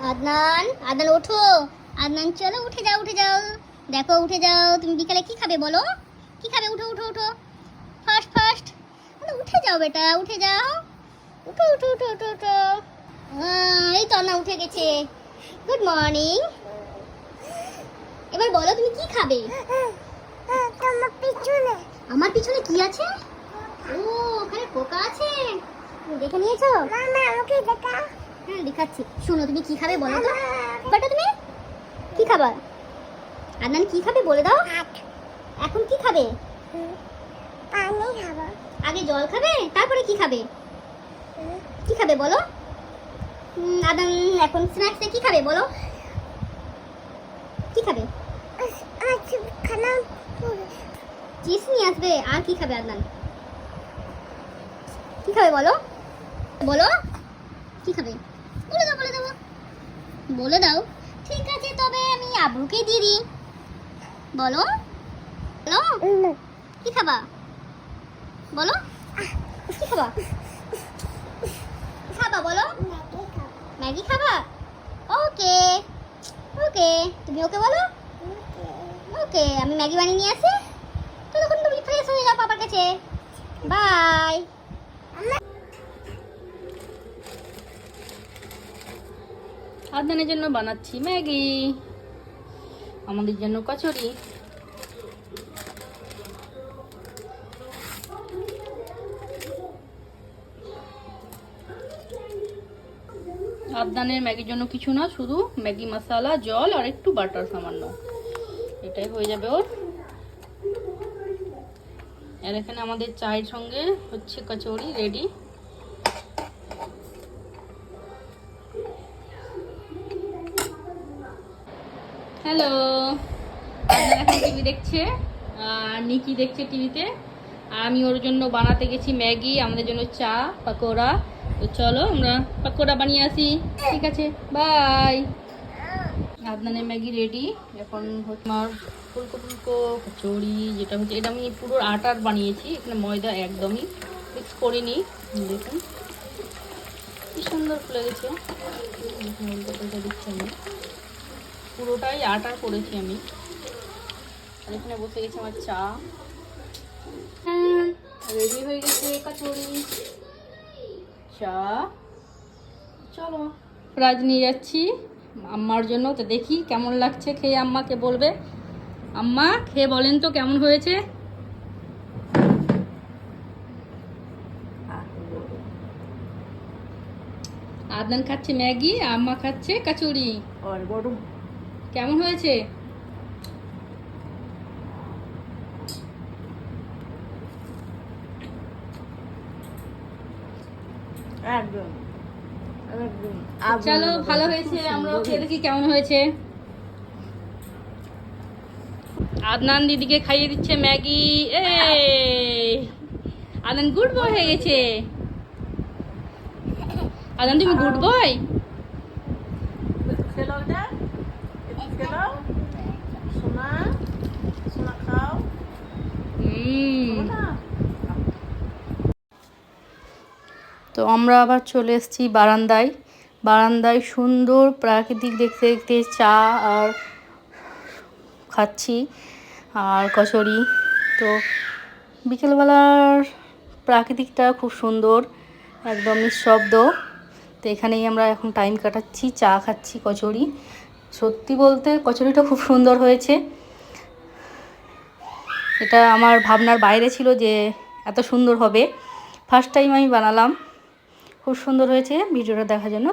আদনান, আদনান ওঠো। আদনান চলো, উঠে যাও, উঠে যাও। দেখো উঠে যাও। তুমি বিকালে কি খাবে বলো? কি খাবে? উঠো উঠো উঠো, ফাস্ট ফাস্ট। উঠে যাও বেটা, উঠে যাও। উঠো উঠো উঠো উঠো উঠো। এই তো না, উঠে গেছে। Good morning. এবার বলো তুমি কি খাবে? তোমার পিছনে। আমার পিছনে কি আছে? ও, ওখানে পোকা আছে। দেখে নিয়েছো? মামা আমাকে দেখা। হ্যাঁ দেখাচ্ছি। শুনো, তুমি কি খাবে বলো তো? বেটা তুমি কি খাবা? আদনান কি খাবে বলে দাও। এখন কি খাবে? পানি খাবো। আগে জল খাবে, তারপরে কি খাবে? কি খাবে বলো? আদনান এখন স্ন্যাক্সে কি খাবে বলো? কি খাবে? আচ্ছা খানা। চিপস নিয়ে আসবে। আর কি খাবে আদনান? কি খাবে বলো? বলো কি খাবে? বলে দাও, বলে দাও, বলে দাও। ঠিক আছে, তবে আমি আব্বুকে দিয়ে দিই। বলো বলো কি খাবা বলো? কি খাবা? খাবা বলো? ম্যাগি খাবা? ওকে ওকে, তুমি ওকে বলো। ওকে, আমি ম্যাগি বানিয়ে নিয়ে আসি। তো তখন তুমি ফ্রেশ হয়ে যাও পাপার কাছে। বাই। আদনানের জন্য বানাচ্ছি ম্যাগি, আমাদের জন্য কচুরি। আদনানের ম্যাগির জন্য কিছু না, শুধু ম্যাগি মশলা, জল আর একটু বাটার সামান্য, এটাই হয়ে যাবে ওর। আর এখানে আমাদের চায়ের সঙ্গে হচ্ছে কচুরি রেডি। হ্যালো, আদনান এখন টিভি দেখছে আর নিকি দেখছে টিভিতে। আর আমি ওর জন্য বানাতে গেছি ম্যাগি, আমাদের জন্য চা, পাকোড়া। তো চলো আমরা পাকোড়া বানিয়ে আসি। ঠিক আছে, বাই। আদনানের ম্যাগি রেডি। এখন হচ্ছে আমার ফুলকো ফুলকো কচুরি, যেটা হচ্ছে এটা আমি পুরো আটার বানিয়েছি, এখানে ময়দা একদমই মিক্স করিনি। দেখুন কি সুন্দর ফুলে গেছে। দিচ্ছি আমি, পুরোটাই আটার করেছি আমি। আর এখানে বসে গেছে আমার চা। হ্যাঁ, রেডি হয়ে গেছে কচুরি, চা। চলো রাজ নিয়ে যাচ্ছি আম্মার জন্য। তো দেখি কেমন লাগছে খেয়ে, আম্মাকে বলবে। আম্মা খেয়ে বলেন তো কেমন হয়েছে। আদনান খাচ্ছে ম্যাগি, আম্মা খাচ্ছে কচুরি। কেমন হয়েছে? চলো ভালো হয়েছে, আমরাও খেয়ে দেখি কেমন হয়েছে। আদনান দিদিকে খাইয়ে দিচ্ছে ম্যাগি। আদনান গুড বয় হয়ে গেছে। আদনান তুমি গুড বয়। তো আমরা আবার চলে এসেছি বারান্দায়। বারান্দায় সুন্দর প্রাকৃতিক দেখতে দেখতে চা আর খাচ্ছি আর কচুরি। তো বিকেলবেলার প্রাকৃতিকটা খুব সুন্দর, একদম নিঃশব্দ। তো এখানেই আমরা এখন টাইম কাটাচ্ছি, চা খাচ্ছি, কচুরি। সত্যি বলতে কচুরিটা খুব সুন্দর হয়েছে। এটা আমার ভাবনার বাইরে ছিল যে এত সুন্দর হবে। ফার্স্ট টাইম আমি বানালাম। খুব সুন্দর হয়েছে। ভিডিওটা দেখার জন্য